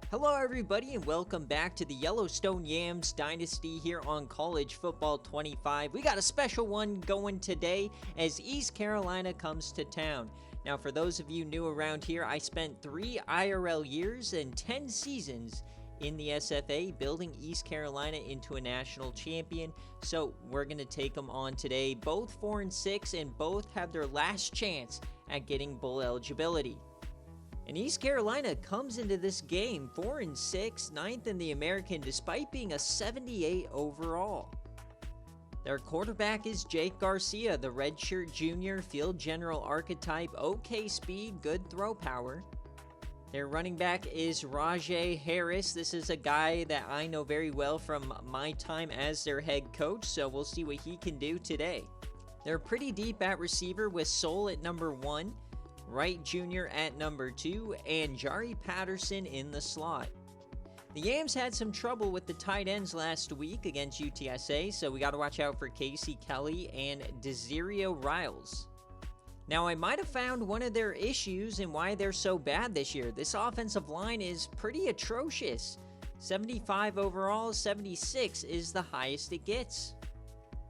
Hello everybody and welcome back to the Yellowstone Yams Dynasty here on College Football 25. We got a special one going today as East Carolina comes to town. Now for those of you new around here, I spent 3 IRL years and 10 seasons in the SFA building East Carolina into a national champion. So we're going to take them on today. Both 4-6 and both have their last chance at getting bowl eligibility. And East Carolina comes into this game 4-6, 9th in the American, despite being a 78 overall. Their quarterback is Jake Garcia, the redshirt junior, field general archetype, okay speed, good throw power. Their running back is Rajay Harris. This is a guy that I know very well from my time as their head coach, so we'll see what he can do today. They're pretty deep at receiver with Soul at number 1. Wright Jr. at number 2, and Jari Patterson in the slot. The Yams had some trouble with the tight ends last week against UTSA, so we got to watch out for Casey Kelly and Desirio Riles. Now, I might have found one of their issues and why they're so bad this year. This offensive line is pretty atrocious. 75 overall, 76 is the highest it gets.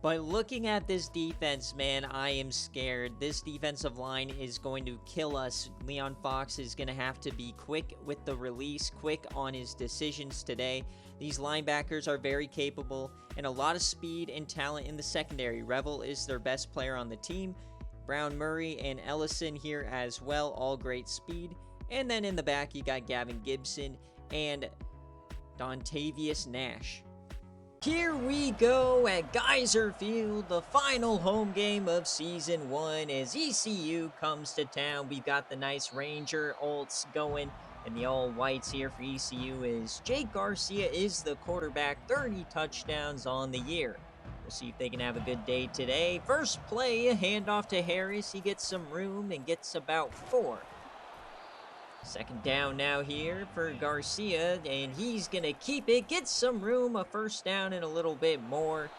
But looking at this defense, man, I am scared. This defensive line is going to kill us. Leon Fox is going to have to be quick with the release, quick on his decisions today. These linebackers are very capable and a lot of speed and talent in the secondary. Revel is their best player on the team. Brown Murray and Ellison here as well, all great speed. And then in the back, you got Gavin Gibson and Dontavius Nash. Here we go at Geyser Field, the final home game of Season 1 as ECU comes to town. We've got the nice Ranger Olds going, and the all-whites here for ECU is Jake Garcia is the quarterback, 30 touchdowns on the year. We'll see if they can have a good day today. First play, a handoff to Harris. He gets some room and gets about 4. Second down now here for Garcia, and he's going to keep it, get some room, a first down and a little bit more.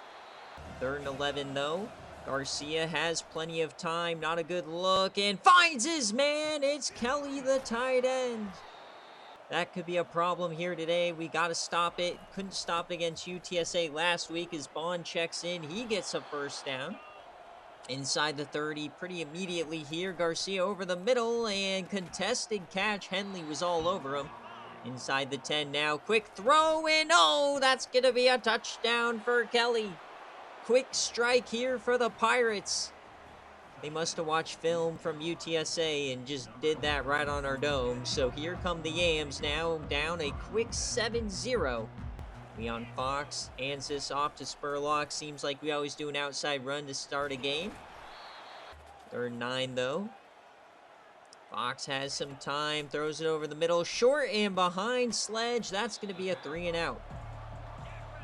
3rd and 11 though. Garcia has plenty of time, not a good look, and finds his man. It's Kelly, the tight end. That could be a problem here today. We got to stop it. Couldn't stop it against UTSA last week as Bond checks in. He gets a first down. Inside the 30, pretty immediately here. Garcia over the middle and contested catch. Henley was all over him. Inside the 10 now. Quick throw and oh, that's going to be a touchdown for Kelly. Quick strike here for the Pirates. They must have watched film from UTSA and just did that right on our dome. So here come the Yams now down a quick 7-0. Leon Fox hands this off to Spurlock. Seems like we always do an outside run to start a game. 3rd and 9 though. Fox has some time, throws it over the middle, short and behind Sledge. That's going to be a 3 and out.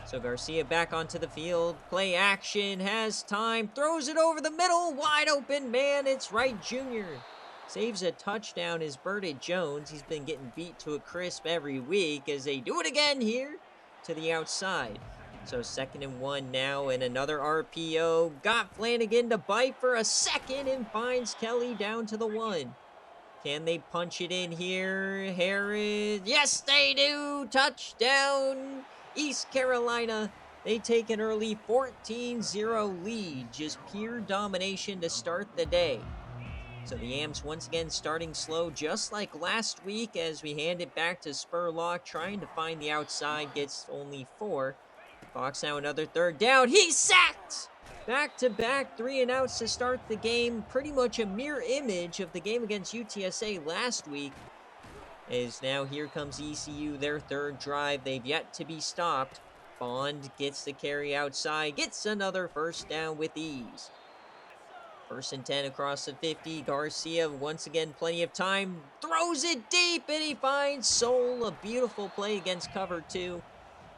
So Garcia back onto the field. Play action, has time, throws it over the middle. Wide open man, it's Wright Jr. Saves a touchdown is Burdett Jones. He's been getting beat to a crisp every week as they do it again here to the outside. So 2nd and 1 now, and another RPO. Got Flanagan to bite for a second and finds Kelly down to the 1. Can they punch it in here? Harris, yes they do! Touchdown, East Carolina. They take an early 14-0 lead. Just pure domination to start the day. So the Yams once again starting slow, just like last week as we hand it back to Spurlock, trying to find the outside, gets only 4. Fox now another 3rd down. He's sacked! Back-to-back 3 and outs to start the game. Pretty much a mirror image of the game against UTSA last week. As now here comes ECU, their 3rd drive. They've yet to be stopped. Bond gets the carry outside, gets another first down with ease. 1st and 10 across the 50. Garcia, once again, plenty of time. Throws it deep, and he finds Soul. A beautiful play against cover 2.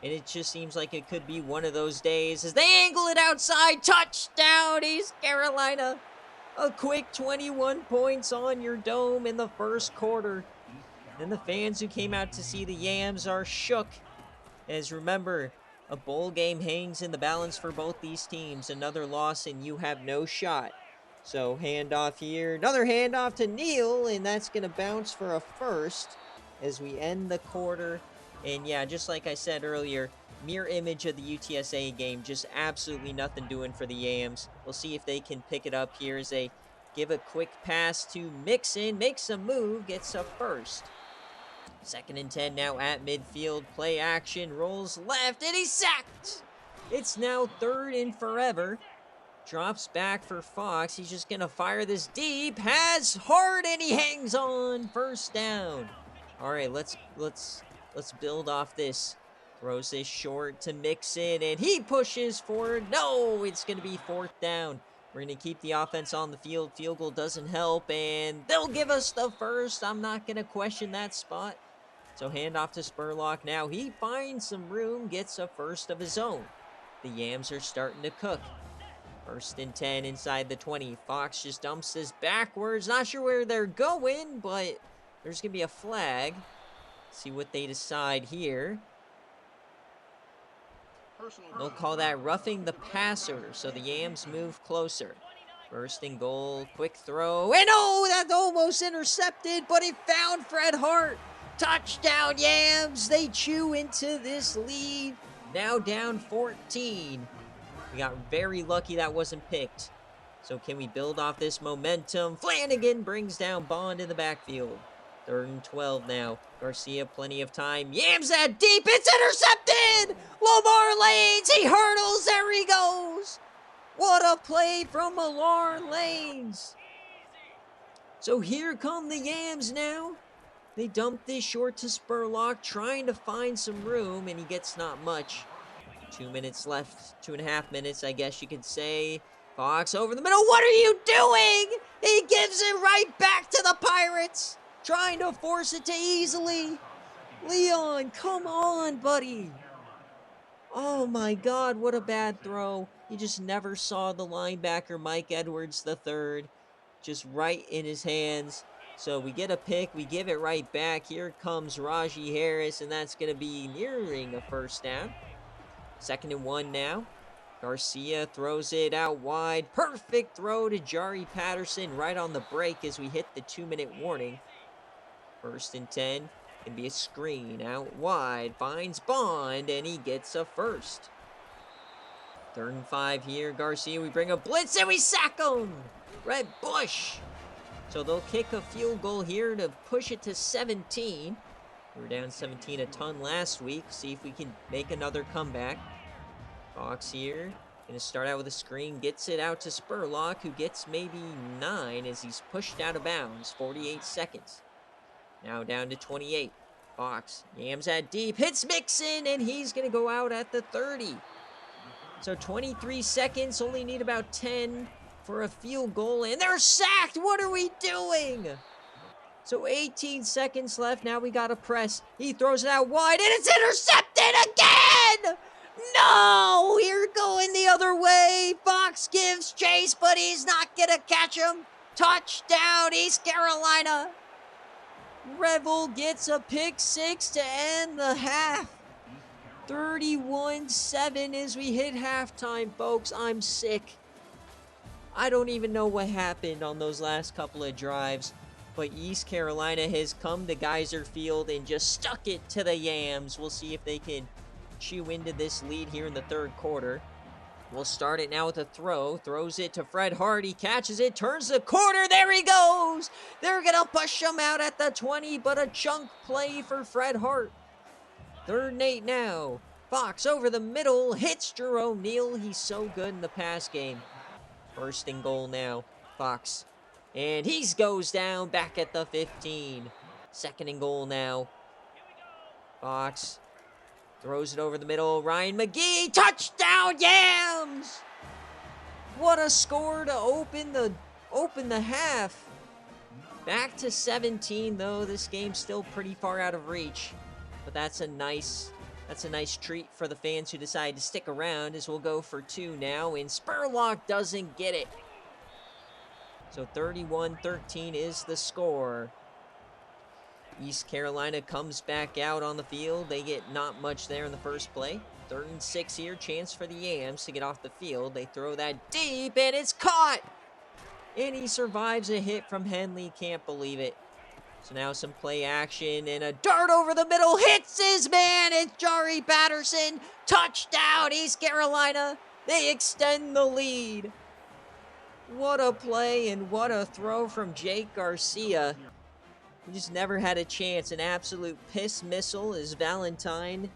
And it just seems like it could be one of those days as they angle it outside. Touchdown, East Carolina. A quick 21 points on your dome in the first quarter. And the fans who came out to see the Yams are shook. As remember, a bowl game hangs in the balance for both these teams. Another loss and you have no shot. So handoff here. Another handoff to Neal, and that's going to bounce for a first. as we end the quarter. And yeah, just like I said earlier, mirror image of the UTSA game, just absolutely nothing doing for the Yams. We'll see if they can pick it up here as they give a quick pass to Mixon, makes a move, gets a first. 2nd and 10 now at midfield, play action, rolls left, and he's sacked! It's now 3rd and forever. Drops back for Fox. He's just gonna fire this deep. Has hard, and he hangs on. 1st down. All right, let's build off this. Throws this short to Mixon, and he pushes forward. No, it's gonna be 4th down. We're gonna keep the offense on the field. Field goal doesn't help, and they'll give us the first. I'm not gonna question that spot. So handoff to Spurlock now. He finds some room, gets a first of his own. The Yams are starting to cook. 1st and 10 inside the 20. Fox just dumps this backwards. Not sure where they're going, but there's going to be a flag. See what they decide here. They'll call that roughing the passer, so the Yams move closer. 1st and goal, quick throw. And oh, that's almost intercepted, but it found Fred Hart. Touchdown, Yams. They chew into this lead. Now down 14. We got very lucky that wasn't picked. So can we build off this momentum? Flanagan brings down Bond in the backfield. 3rd and 12 now. Garcia, plenty of time. Yams that deep. It's intercepted! Lamar Lanes, he hurdles. There he goes. What a play from Lamar Lanes. So here come the Yams now. They dump this short to Spurlock, trying to find some room, and he gets not much. 2 minutes left, 2.5 minutes, I guess you could say. Fox over the middle. What are you doing? He gives it right back to the Pirates, trying to force it to easily. Leon, come on, buddy. Oh my God, what a bad throw. He just never saw the linebacker, Mike Edwards III, just right in his hands. So we get a pick, we give it right back. Here comes Raji Harris, and that's going to be nearing a 1st down. 2nd and 1 now. Garcia throws it out wide. Perfect throw to Jari Patterson right on the break as we hit the 2-minute warning. 1st and 10. Can be a screen out wide. Finds Bond, and he gets a first. 3rd and 5 here. Garcia, we bring a blitz, and we sack him. Red Bush. So they'll kick a field goal here to push it to 17. We were down 17 a ton last week. See if we can make another comeback. Fox here. Going to start out with a screen. Gets it out to Spurlock, who gets maybe 9 as he's pushed out of bounds. 48 seconds. Now down to 28. Fox yams that deep. Hits Mixon, and he's going to go out at the 30. So 23 seconds. Only need about 10 for a field goal, and they're sacked. What are we doing? So 18 seconds left. Now we got to press. He throws it out wide, and it's intercepted again. No, you're going the other way. Fox gives chase, but he's not going to catch him. Touchdown, East Carolina. Revel gets a pick six to end the half. 31-7 as we hit halftime, folks. I'm sick. I don't even know what happened on those last couple of drives, but East Carolina has come to Geyser Field and just stuck it to the Yams. We'll see if they can chew into this lead here in the 3rd quarter. We'll start it now with a throw. Throws it to Fred Hart. He catches it, turns the corner. There he goes. They're going to push him out at the 20, but a chunk play for Fred Hart. 3rd and 8 now. Fox over the middle. Hits Drew O'Neal. He's so good in the pass game. 1st and goal now. Fox. And he goes down back at the 15. 2nd and goal now. Fox throws it over the middle. Ryan McGee. Touchdown, Yams! What a score to open the half. Back to 17, though. This game's still pretty far out of reach. But that's a nice treat for the fans who decide to stick around, as we'll go for 2 now, and Spurlock doesn't get it. So 31-13 is the score. East Carolina comes back out on the field. They get not much there in the first play. 3rd and 6 here, chance for the Yams to get off the field. They throw that deep, and it's caught! And he survives a hit from Henley. Can't believe it. So now some play action and a dart over the middle. Hits his man. It's Jari Patterson. Touchdown, East Carolina. They extend the lead. What a play and what a throw from Jake Garcia. He just never had a chance. An absolute piss missile as Valentine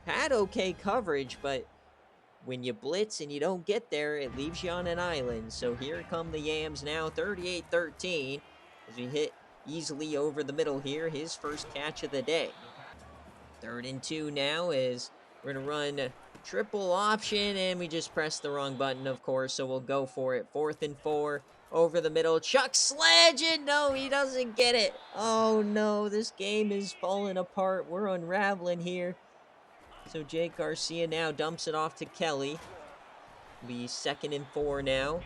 had okay coverage, but when you blitz and you don't get there, it leaves you on an island. So here come the Yams now, 38-13, as we hit easily over the middle here, his first catch of the day. 3rd and 2 now as we're going to run triple option, and we just pressed the wrong button, of course, so we'll go for it. 4th and 4, over the middle. Chuck Sledge, and no, he doesn't get it. Oh no, this game is falling apart. We're unraveling here. So Jake Garcia now dumps it off to Kelly. Be 2nd and 4 now.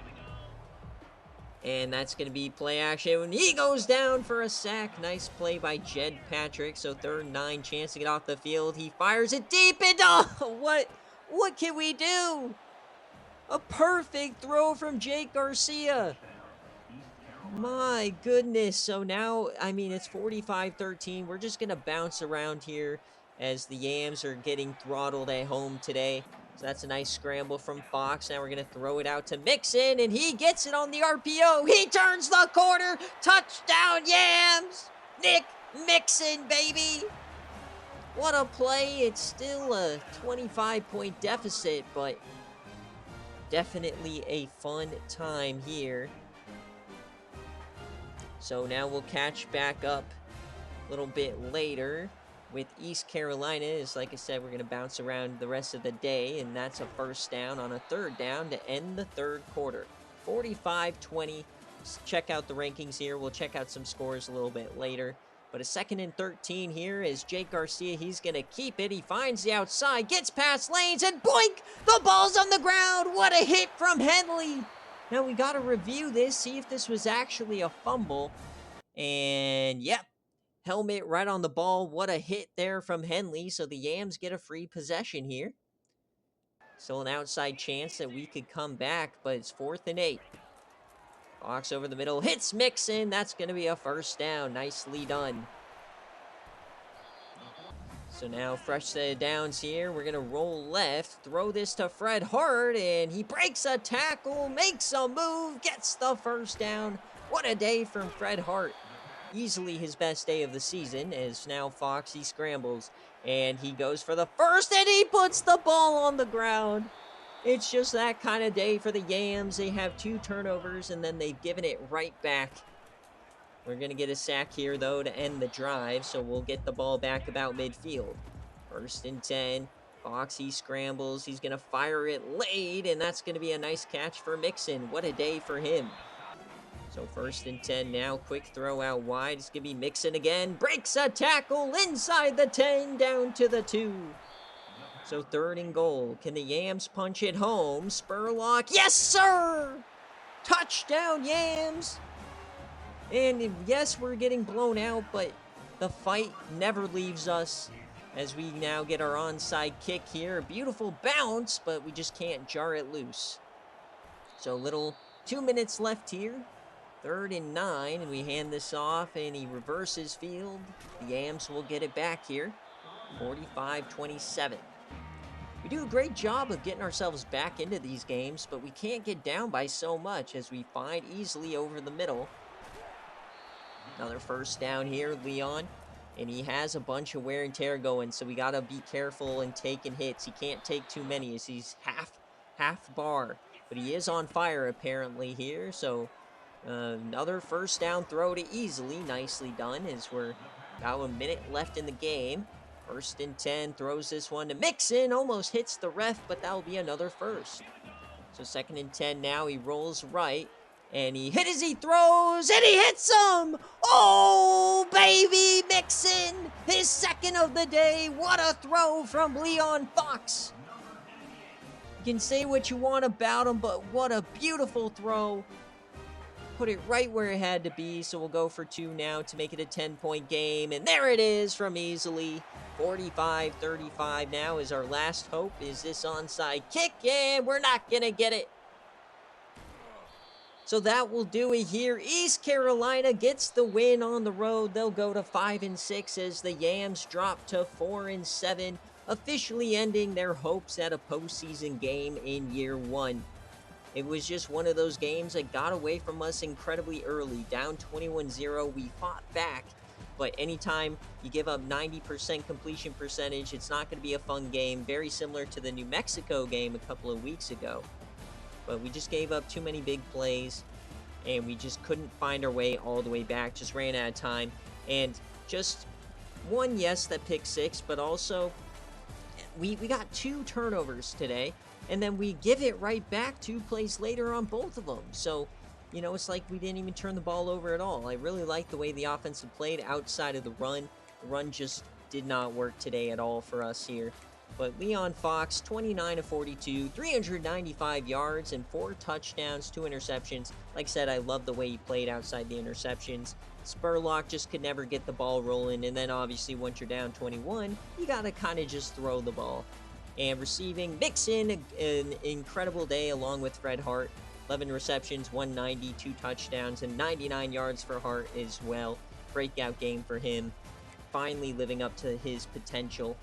And that's going to be play action. When he goes down for a sack. Nice play by Jed Patrick. So 3rd and 9, chance to get off the field. He fires it deep into... Oh, what can we do? A perfect throw from Jake Garcia. My goodness. So now, I mean, it's 45-13. We're just going to bounce around here as the Yams are getting throttled at home today. So that's a nice scramble from Fox. Now we're going to throw it out to Mixon, and he gets it on the RPO. He turns the corner. Touchdown, Yams! Nick Mixon, baby! What a play. It's still a 25-point deficit, but definitely a fun time here. So now we'll catch back up a little bit later with East Carolina. Is like I said, we're going to bounce around the rest of the day, and that's a 1st down on a 3rd down to end the 3rd quarter. 45-20. Check out the rankings here. We'll check out some scores a little bit later. But a 2nd and 13 here is Jake Garcia. He's going to keep it. He finds the outside, gets past lanes, and boink! The ball's on the ground. What a hit from Henley. Now we got to review this, see if this was actually a fumble. And yep, helmet right on the ball. What a hit there from Henley. So the Yams get a free possession here. Still an outside chance that we could come back, but it's 4th and 8. Fox over the middle, hits Mixon. That's going to be a 1st down. Nicely done. So now fresh set of downs here. We're going to roll left, throw this to Fred Hart, and he breaks a tackle, makes a move, gets the 1st down. What a day from Fred Hart. Easily his best day of the season, as now Fox, he scrambles, and he goes for the 1st, and he puts the ball on the ground. It's just that kind of day for the Yams. They have 2 turnovers, and then they've given it right back. We're going to get a sack here, though, to end the drive, so we'll get the ball back about midfield. 1st and 10. Fox, he scrambles. He's going to fire it late, and that's going to be a nice catch for Mixon. What a day for him. So 1st and 10 now. Quick throw out wide. It's going to be Mixon again. Breaks a tackle inside the 10, down to the 2. So 3rd and goal. Can the Yams punch it home? Spurlock. Yes, sir! Touchdown, Yams! And yes, we're getting blown out, but the fight never leaves us as we now get our onside kick here. Beautiful bounce, but we just can't jar it loose. So little 2 minutes left here. 3rd and 9, and we hand this off, and he reverses field. The Yams will get it back here. 45-27. We do a great job of getting ourselves back into these games, but we can't get down by so much as we find easily over the middle. Another 1st down here, Leon. And he has a bunch of wear and tear going, so we got to be careful and taking hits. He can't take too many as he's half bar. But he is on fire apparently here, so another 1st down throw to Easily. Nicely done as we're about a minute left in the game. 1st and 10, throws this one to Mixon. Almost hits the ref, but that'll be another 1st. So 2nd and 10 now. He rolls right. And he hit as he throws, and he hits him! Oh, baby, Mixon! His 2nd of the day. What a throw from Leon Fox! You can say what you want about him, but what a beautiful throw. Put it right where it had to be, so we'll go for 2 now to make it a 10-point game. And there it is from Easily. 45-35 now is our last hope. Is this onside kick? And we're not going to get it. So that will do it here. East Carolina gets the win on the road. They'll go to 5-6 as the Yams drop to 4-7, officially ending their hopes at a postseason game in year one. It was just one of those games that got away from us incredibly early. Down 21-0, we fought back. But anytime you give up 90% completion percentage, it's not going to be a fun game. Very similar to the New Mexico game a couple of weeks ago. But we just gave up too many big plays, and we just couldn't find our way all the way back. Just ran out of time. And just one, yes, that pick six, but also we got 2 turnovers today. And then we give it right back 2 plays later on both of them. So, you know, it's like we didn't even turn the ball over at all. I really like the way the offense played outside of the run. The run just did not work today at all for us here. But Leon Fox, 29 of 42, 395 yards and 4 touchdowns, 2 interceptions. Like I said, I love the way he played outside the interceptions. Spurlock just could never get the ball rolling. And then obviously once you're down 21, you got to kind of just throw the ball. And receiving, Mixon, an incredible day along with Fred Hart. 11 receptions, 190, 2 touchdowns, and 99 yards for Hart as well. Breakout game for him. Finally living up to his potential.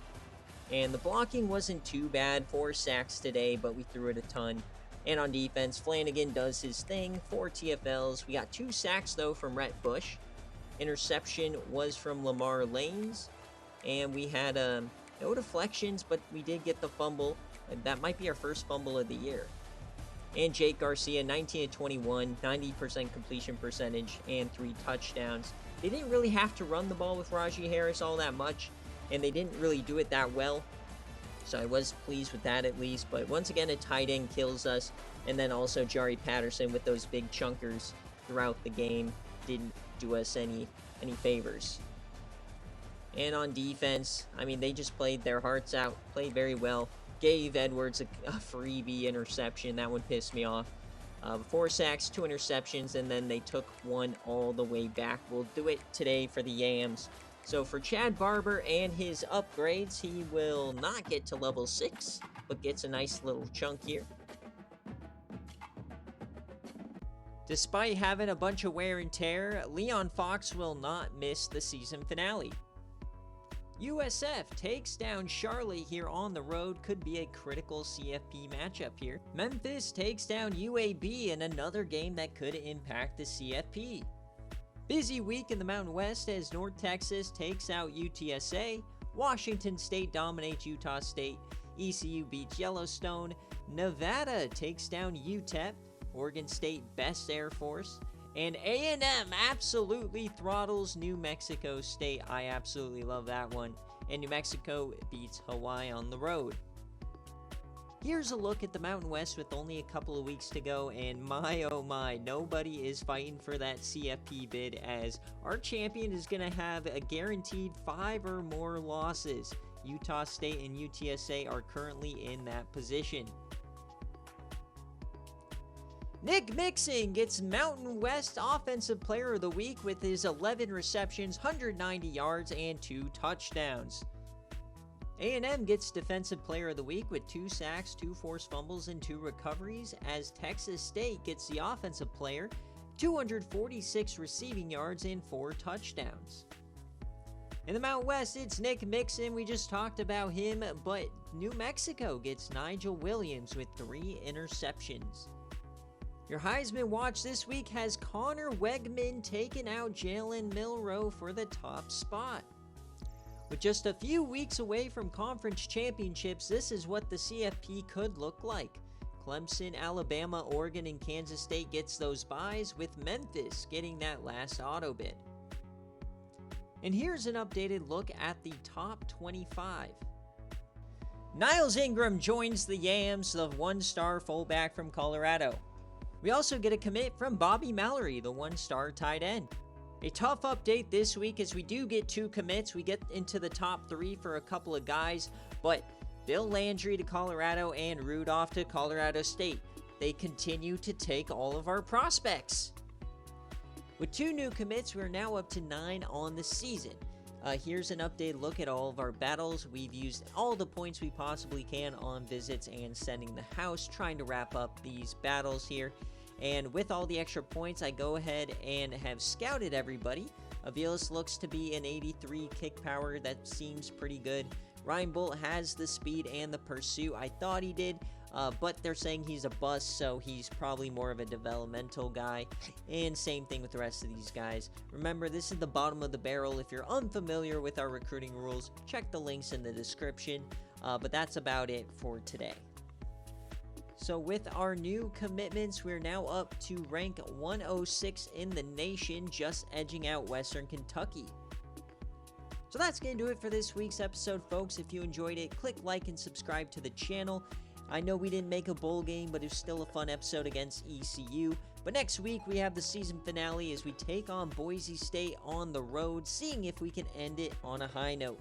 And the blocking wasn't too bad. 4 sacks today, but we threw it a ton. And on defense, Flanagan does his thing. 4 TFLs. We got 2 sacks, though, from Rhett Bush. Interception was from Lamar Lanes. And we had no deflections, but we did get the fumble. That might be our first fumble of the year. And Jake Garcia, 19 of 21, 90% completion percentage, and 3 touchdowns. They didn't really have to run the ball with Rajee Harris all that much, and they didn't really do it that well. So I was pleased with that at least. But once again, a tight end kills us. And then also Jari Patterson with those big chunkers throughout the game didn't do us any favors. And on defense, I mean, they just played their hearts out, played very well. Gave Edwards a freebie interception. That one pissed me off. 4 sacks, 2 interceptions, and then they took 1 all the way back. We'll do it today for the Yams. So for Chad Barber and his upgrades, he will not get to level 6, but gets a nice little chunk here. Despite having a bunch of wear and tear, Leon Fox will not miss the season finale. USF takes down Charlotte here on the road. Could be a critical CFP matchup here. Memphis takes down UAB in another game that could impact the CFP. Busy week in the Mountain West as North Texas takes out UTSA. Washington State dominates Utah State. ECU beats Yellowstone. Nevada takes down UTEP. Oregon State bests Air Force. And A&M absolutely throttles New Mexico State. I absolutely love that one. And New Mexico beats Hawaii on the road. Here's a look at the Mountain West with only a couple of weeks to go. And my oh my, nobody is fighting for that CFP bid, as our champion is going to have a guaranteed 5 or more losses. Utah State and UTSA are currently in that position. Nick Mixon gets Mountain West Offensive Player of the Week with his 11 receptions, 190 yards, and 2 touchdowns. A&M gets Defensive Player of the Week with 2 sacks, 2 forced fumbles, and 2 recoveries, as Texas State gets the Offensive Player, 246 receiving yards, and 4 touchdowns. In the Mountain West, it's Nick Mixon. We just talked about him, but New Mexico gets Nigel Williams with 3 interceptions. Your Heisman watch this week has Connor Wegman taking out Jalen Milroe for the top spot. With just a few weeks away from conference championships, this is what the CFP could look like. Clemson, Alabama, Oregon, and Kansas State gets those byes, with Memphis getting that last auto bid. And here's an updated look at the top 25. Niles Ingram joins the Yams, the 1-star fullback from Colorado. We also get a commit from Bobby Mallory, the 1-star tight end. A tough update this week as we do get 2 commits. We get into the top 3 for a couple of guys, but Bill Landry to Colorado and Rudolph to Colorado State. They continue to take all of our prospects. With 2 new commits, we are now up to 9 on the season. Here's an updated look at all of our battles. We've used all the points we possibly can on visits and sending the house, trying to wrap up these battles here. And with all the extra points, I go ahead and have scouted everybody. Aviles looks to be an 83 kick power. That seems pretty good. Ryan Bolt has the speed and the pursuit. I thought he did, but they're saying he's a bust, so he's probably more of a developmental guy. And same thing with the rest of these guys. Remember, this is the bottom of the barrel. If you're unfamiliar with our recruiting rules, check the links in the description. But that's about it for today. So with our new commitments, we're now up to rank 106 in the nation, just edging out Western Kentucky. So that's going to do it for this week's episode, folks. If you enjoyed it, click like and subscribe to the channel. I know we didn't make a bowl game, but it was still a fun episode against ECU. But next week, we have the season finale as we take on Boise State on the road, seeing if we can end it on a high note.